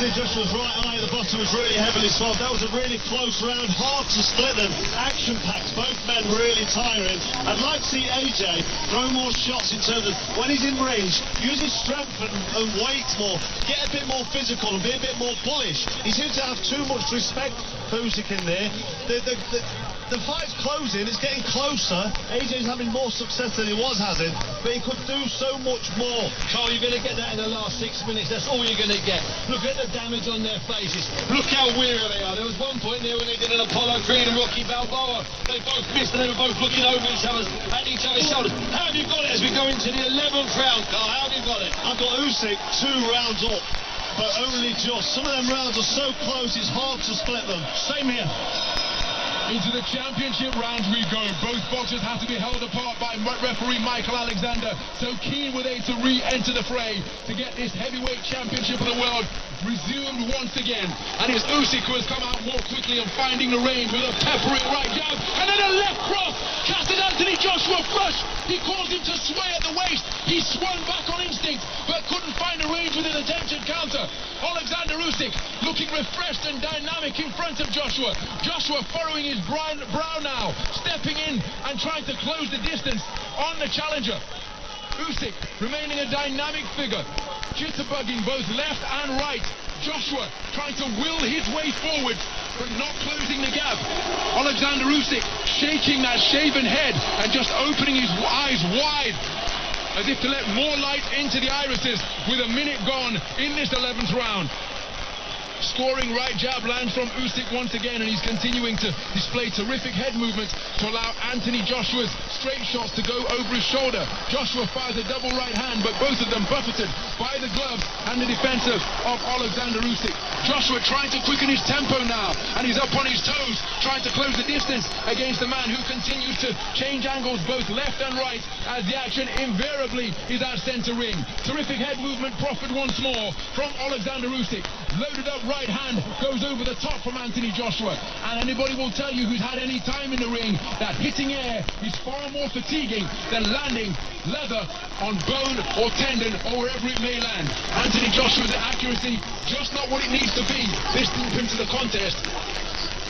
Anthony Joshua's right eye at the bottom was really heavily swelled. That was a really close round, hard to split them. Action-packed, both men really tiring. I'd like to see AJ throw more shots in terms of when he's in range, use his strength and weight more, get a bit more physical and be a bit more bullish. He seems to have too much respect for Usyk in there. The fight's closing, it's getting closer. AJ's having more success than he was having, but he could do so much more. Carl, you're going to get that in the last 6 minutes. That's all you're going to get. Look at the damage on their faces. Look how weary they are. There was one point there when they did an Apollo Creed and Rocky Balboa. They both missed and they were both looking over each other's shoulders. How have you got it as we go into the 11th round, Carl? How have you got it? I've got Usyk 2 rounds up, but only just. Some of them rounds are so close, it's hard to split them. Same here. Into the championship round we go. Both boxers have to be held apart by referee Michael Oleksandr. So keen were they to re-enter the fray to get this heavyweight championship of the world resumed once again. And it's Usyk who has come out more quickly and finding the range with a peppering right jab and then a left cross. Casted Anthony Joshua flush. He caused him to sway at the waist. He swung back on instinct but couldn't find a range with an attempted counter. Oleksandr Usyk looking refreshed and dynamic in front of Joshua. Joshua furrowing his brow now, stepping in and trying to close the distance on the challenger. Usyk remaining a dynamic figure, jitterbugging both left and right. Joshua trying to will his way forward, but not closing the gap. Oleksandr Usyk shaking that shaven head and just opening his eyes wide, as if to let more light into the irises with a minute gone in this 11th round. Scoring right jab lands from Usyk once again, and he's continuing to display terrific head movements to allow Anthony Joshua's straight shots to go over his shoulder. Joshua fires a double right hand, but both of them buffeted by the gloves and the defense of Oleksandr Usyk. Joshua trying to quicken his tempo now, and he's up on his toes, trying to close the distance against a man who continues to change angles both left and right as the action invariably is at center ring. Terrific head movement proffered once more from Oleksandr Usyk. Loaded up right hand goes over the top from Anthony Joshua, and anybody will tell you who's had any time in the ring that hitting air is far more fatiguing than landing leather on bone or tendon or wherever it may land. Anthony Joshua's accuracy just not what it needs to be this deep into the contest,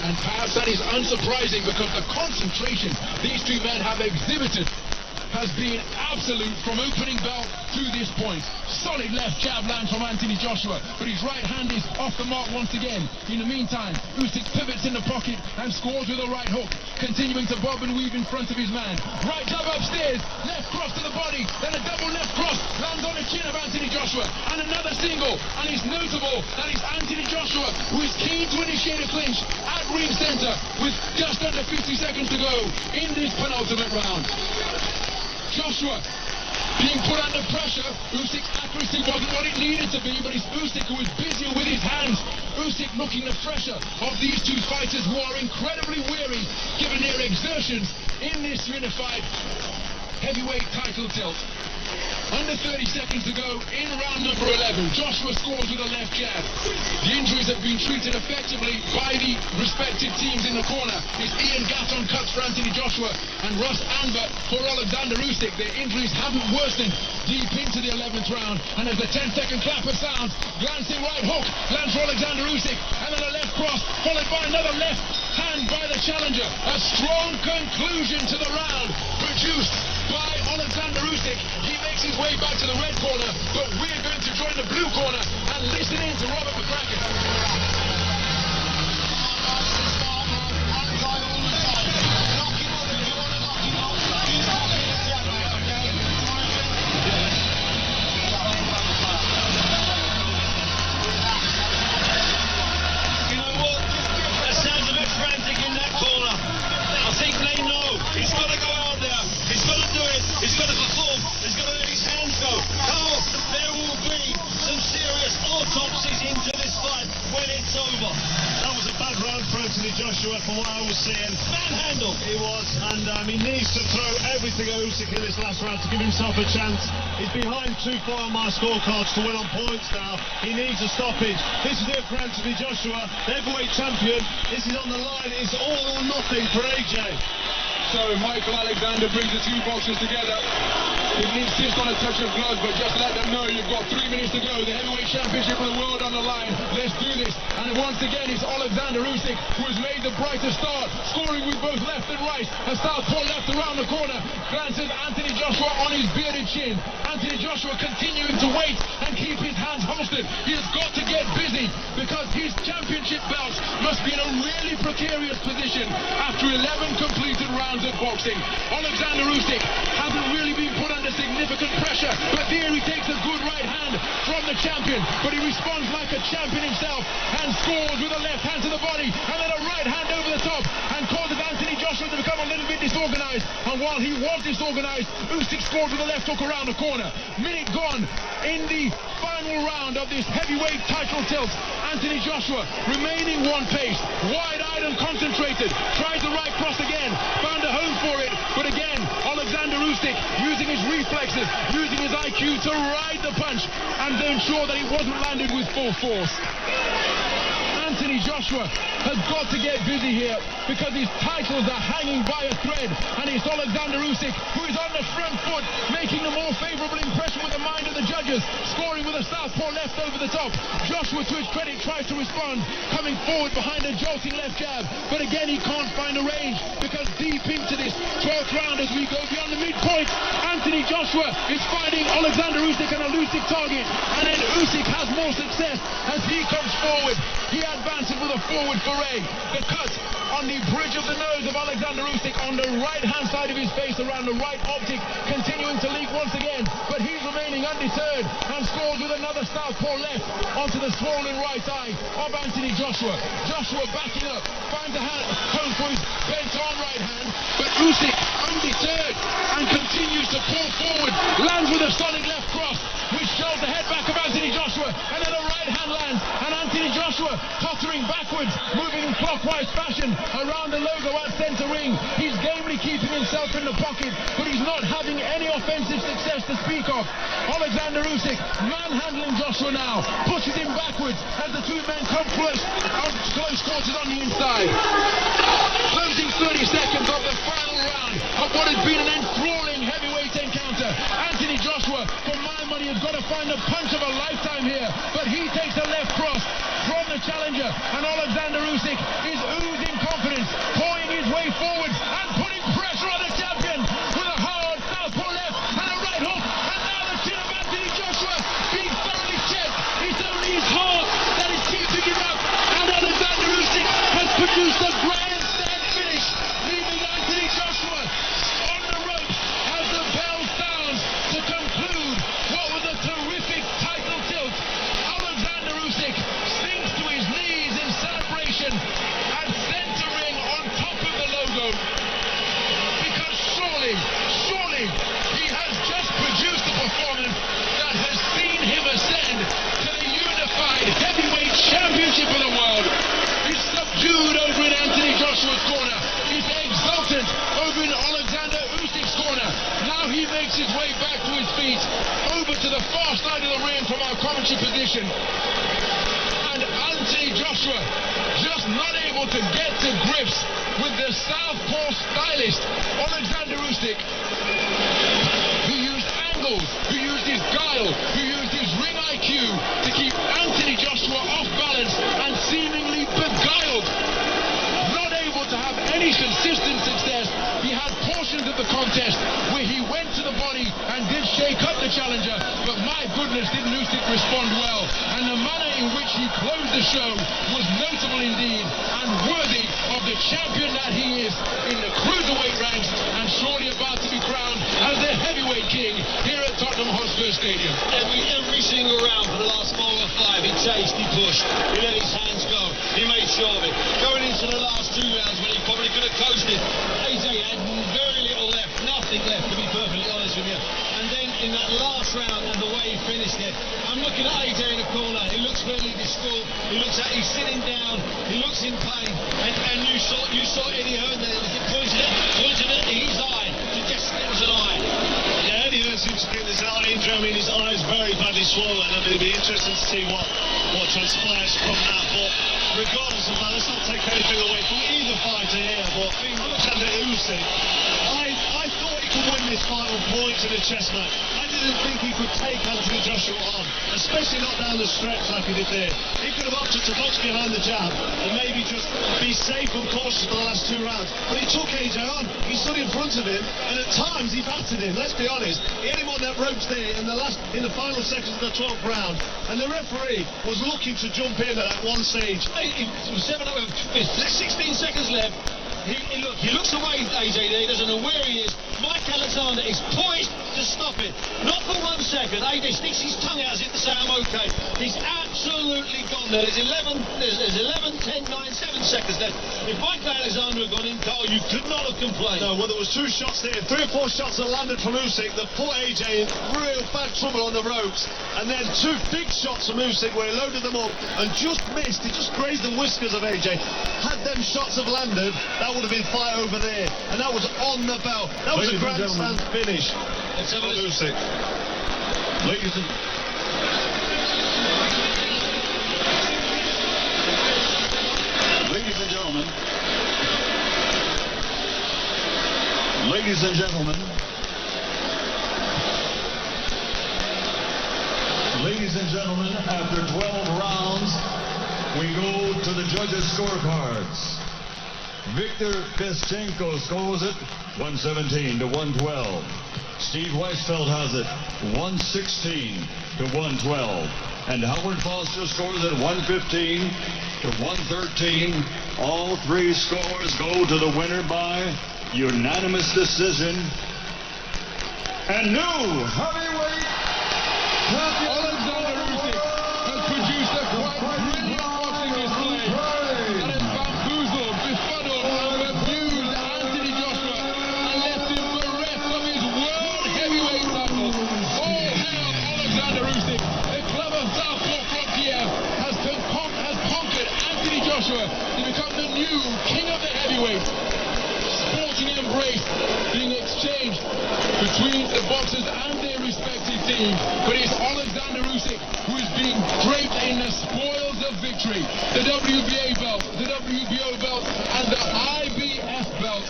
and perhaps that is unsurprising because the concentration these two men have exhibited has been absolute from opening bell to this point. Solid left jab lands from Anthony Joshua, but his right hand is off the mark once again. In the meantime, Usyk pivots in the pocket and scores with a right hook, continuing to bob and weave in front of his man. Right jab upstairs, left cross to the body, then a double left cross lands on the chin of Anthony Joshua, and another single. And it's notable that it's Anthony Joshua who is keen to initiate a clinch at ring center with just under 50 seconds to go in this penultimate round. Joshua being put under pressure. Usyk's accuracy wasn't what it needed to be, but it's Usyk who is busier with his hands. Usyk looking the pressure of these two fighters who are incredibly weary given their exertions in this unified heavyweight title tilt. Under 30 seconds to go in round number 11. Joshua scores with a left jab. The injuries have been treated effectively by the respective teams in the corner. It's Ian Gatton cuts for Anthony Joshua and Russ Anver for Oleksandr Usyk. Their injuries haven't worsened deep into the 11th round. And as the 10-second clapper sounds, glancing right hook lands for Oleksandr Usyk, and then a left cross followed by another left hand by the challenger. A strong conclusion to the round produced by Oleksandr Usyk. He makes his way back to the red corner, but we're going to join the blue corner and listen in to Robert McCracken. He's got to perform. He's got to let his hands go. Carl, there will be some serious autopsies into this fight when it's over. That was a bad round for Anthony Joshua from what I was seeing. Manhandle. He was, and he needs to throw everything at Usyk in this last round to give himself a chance. He's behind too far on my scorecards to win on points now. He needs a stoppage. This is it for Anthony Joshua, the heavyweight champion. This is on the line. It's all or nothing for AJ. So Michael Alexander brings the two boxers together. He insists on a touch of gloves, but just let them know you've got 3 minutes to go. The heavyweight championship of the world on the line. Let's do this. And once again, it's Oleksandr Usyk who has made the brightest start, scoring with both left and right. A southpaw left around the corner. Glances Anthony Joshua on his bearded chin. Anthony Joshua continuing to wait and keep his hands holstered. He has got to get busy because his championship belts must be in a really precarious position after 11 completed rounds of boxing. Oleksandr Usyk hasn't really been put under significant pressure, but there he takes a good right hand from the champion, but he responds like a champion himself and scores with a left hand to the body and then a right hand over the top and causes Anthony Joshua to become a little bit disorganized. And while he was disorganized, Usyk scored with a left hook around the corner. Minute gone in the final round of this heavyweight title tilt. Anthony Joshua remaining one pace, wide-eyed and concentrated, tried the right cross again, found a home for it, but again Oleksandr Usyk using his reflexes, using his IQ to ride the punch and to ensure that it wasn't landed with full force. Anthony Joshua has got to get busy here because his titles are hanging by a thread, and it's Oleksandr Usyk who is on the front foot, making a more favourable impression with the mind of the judges, scoring with a southpaw left over the top. Joshua, to his credit, tries to respond, coming forward behind a jolting left jab, but again he can't find a range because deep into this 12th round as we go beyond the midpoint, Anthony Joshua is fighting Oleksandr Usyk on a elusive target, and then Usyk has more success as he comes forward. He advances with a forward foray. The cut on the bridge of the nose of Oleksandr Usyk on the right-hand side of his face around the right optic, continuing to leak once again, but he's remaining undeterred and scores with another southpaw left onto the swollen right eye of Anthony Joshua. Joshua backing up, finds a home for his bent-on right hand, but Usyk undeterred and continues to pull forward, lands with a solid left cross, which shows the head back of Anthony Joshua, and then a right hand lands, and Anthony Joshua tottering backwards, moving in clockwise fashion around the logo at centre ring. He's gamely keeping himself in the pocket, but he's not having any offensive success to speak of. Oleksandr Usyk manhandling Joshua now, pushes him backwards as the two men come close quarters on the inside. Closing 30 seconds of the final round of what has been an enthralling heavyweight encounter. Anthony Joshua, for my money, has got to find the punch of a lifetime here, but he takes a left cross from the challenger, and Oleksandr Usyk is oozing confidence, pouring his way forwards and putting pressure on the champion with a hard southpaw left and a right hook, and now the chin of Anthony Joshua being thoroughly checked. It's only his heart that is keeping him up, and Oleksandr Usyk has produced a grandstand finish, leaving Anthony Joshua on the ropes as the bell sounds to conclude what was a terrific title tilt. Oleksandr Usyk sinks to his knees in celebration at centre ring on top of the logo, because surely he has just produced a performance that has seen him ascend to the unified heavyweight championship of the world. He's subdued over in Anthony Joshua's corner. He's exultant over in Oleksandr Usyk's corner. Now he makes his way back to his feet, over to the far side of the ring from our commentary position. And Anthony Joshua just not able to get to grips with the southpaw stylist, Oleksandr Usyk, who used angles, who used his guile, who used his ring IQ to keep Anthony Joshua off balance and seemingly beguiled. Not able to have any consistent success. He had portions of the contest where he went to the body and did shake up the challenger, but my goodness, didn't Usyk respond well, and the manner in which he closed the show was notable indeed and worthy of the champion that he is in the cruiserweight ranks, and surely about to be crowned as the heavyweight king here at Tottenham Hotspur Stadium. Every single round for the last 4 or 5, he chased, he pushed, he let his hands go, he made sure of it. Going into the last 2 rounds when he probably could have closed it, AJ had very little left, nothing left, to be perfectly honest with you. And then in that last round and the way he finished it, I'm looking at AJ in the corner, he looks really distraught, he's sitting down, he looks in pain, and you saw Eddie Hearn there, pointed at his eye, suggesting it was an eye. Yeah, Eddie Hearn seems to think there's an eye injury. I mean, his eye is very badly swollen. I mean, it'll be interesting to see what transpires from that. But regardless of that, let's not take anything away from either fighter here, but Oleksandr Usyk, I thought he could win this fight on points in a chess match. I didn't think he could take Anthony Joshua on, especially not down the stretch like he did there. He could have opted to box behind the jab and maybe just be safe and cautious for the last 2 rounds. But he took AJ on, he stood in front of him, and at times he battered him, let's be honest. He had him on that ropes there in the final seconds of the 12th round, and the referee was looking to jump in at that one stage. 16 seconds left. He looks away, AJ there, he doesn't know where he is. Oleksandr is poised to stop it. Not for 1 second. AJ sticks his tongue out as if to say, I'm okay. He's absolutely gone there. There's 11, 10, 9, 7 seconds left. If Oleksandr had gone in, Carl, you could not have complained. No, well, there was 2 shots there, 3 or 4 shots that landed from Usyk that put AJ in real bad trouble on the ropes. And then 2 big shots from Usyk where he loaded them up and just missed. He just grazed the whiskers of AJ. Had them shots have landed, that would have been fight over there. And that was on the bell. That was a grandstand finish. Let's have a look. Usyk. Ladies and gentlemen, after 12 rounds, we go to the judges' scorecards. Victor Peschenko scores it 117 to 112. Steve Weisfeld has it 116 to 112. And Howard Foster scores it 115 to 113. All 3 scores go to the winner by unanimous decision. And new heavyweight champion Oleksandr Usyk has produced a quite brilliant boxing display that has bamboozled, befuddled, and abused Anthony Joshua and left him bereft of his world heavyweight title. All hail Oleksandr Usyk, the clever southpaw from Kiev has conquered Anthony Joshua to become the new king of the heavyweights. Sporting embrace being exchanged between the boxers and their respective teams, but it's Oleksandr Usyk who is being draped in the spoils of victory. The WBA belt, the WBO belt, and the IBF belt.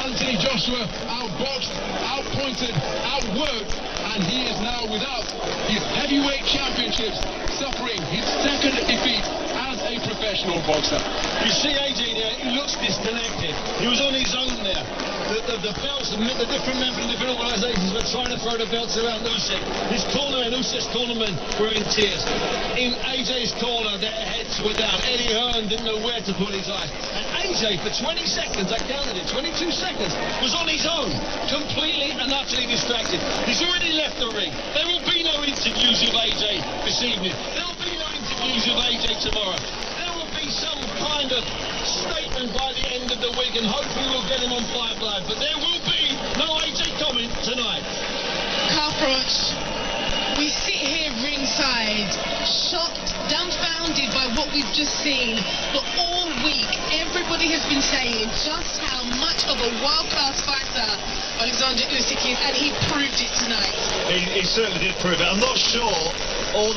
Anthony Joshua outboxed, outpointed, outworked, and he is now without his heavyweight championships, suffering his 2nd defeat as a professional boxer. You see AJ there, he looks disconnected. He was on his own there. The belts, the different men from different organisations were trying to throw the belts around Usyk. His cornermen, Usyk's cornermen were in tears. In AJ's corner, their heads were down. Eddie Hearn didn't know where to put his eyes. And AJ, for 20 seconds, I counted it, 22 seconds, was on his own, completely and utterly distracted. He's already left the ring. There will be no interviews with AJ this evening. There will be no interviews with AJ tomorrow. There will be some kind of statement by the end of the week, and hopefully we'll get him on Five Live. But there will be no AJ comment tonight. Carl Froch, we sit here ringside, shocked, dumbfounded by what we've just seen. But all week, everybody has been saying just how much of a world-class fighter Oleksandr Usyk is, and he proved it tonight. He certainly did prove it. I'm not sure all